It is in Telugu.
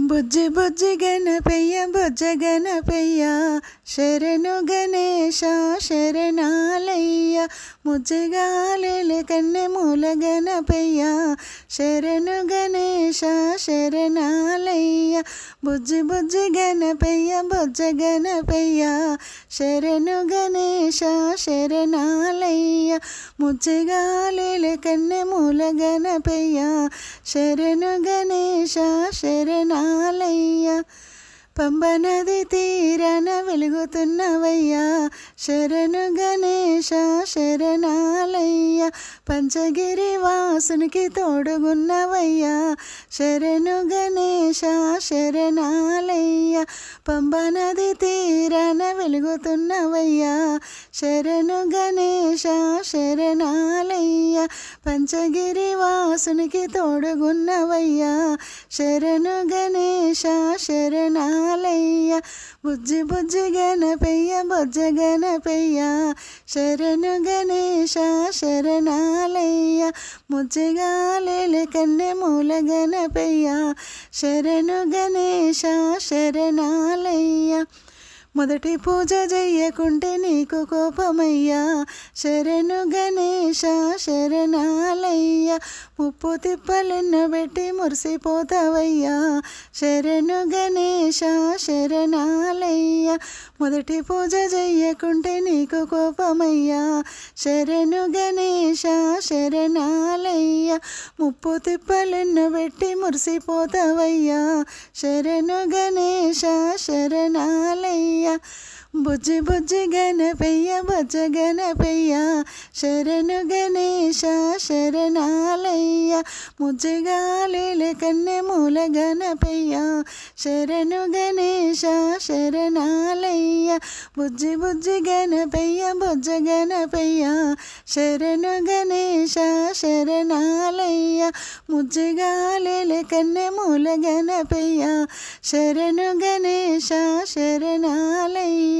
బుజ్జి బుజ్జి గణపయ్య బుజ్జ గణపయ్య శరణు గణేశ శరణాలయ్య ముజ్జగాలేల కన్నె మూల గణపయ్య శరణు గణేశ శరణాలయ్య బుజ్జి బుజ్జి గణపయ్య బుజ్జ గణపయ్య శరణు గణేశ శరణాలయ్య ముజ్జగాలేల కన్నె మూల గణపయ్య శరణు గణేశ శరణాలయ్య పంబ నది తీరాన వెలుగుతున్నవయ్యా శరణు గణేశ శరణాలయ్య పంచగిరి వాసునికి తోడుగున్నవయ్యా శరణు గణేశ శరణాలయ్య పంబ నది తీరాన వెలుగుతున్నవయ్యా శరణు గణేశ శరణాలయ్య పంచగిరి వాసునికి తోడుగున్నవయ్యా శరణు గణేశ శరణాలయ్య బుజ్జి బుజ్జి గణపయ్య బుజ్జ గణపయ్య శరణు గణేశ శరణాలయ్య ముజ్జగాలేల కన్నె మూల గణపయ్య శరణు గణేశ శరణాలయ్య మొదటి పూజ చెయ్యకుంటే నీకు కోపమయ్యా శరణు గణేశ శరణాలయ్య ముప్పు తిప్పలెన్నో పెట్టి మురిసిపోతావయ్యా శరణు గణేశ శరణాలయ్య మొదటి పూజ చెయ్యకుంటే నీకు కోపమయ్యా శరణు గణేశ శరణాలయ్య ముప్పు తిప్పలెన్నో పెట్టి మురిసిపోతావయ్యా శరణు గణేశ శరణాలయ్య బుజ్జి బుజ్జి గణపయ్య బుజ్జ గణపయ్య శరణు గణేశ శరణాలయ్య ముజ్జగాలేల కన్నె మూల గణపయ్య శరణు గణేశ శరణాలయ్య బుజ్జి బుజ్జి గణపయ్య బుజ్జ గణపయ్య శరణు గణేశ శరణాలయ్య ముజ్జగాలేల కన్నె మూల గణపయ్య శరణు గణేశ శరణాలయ్య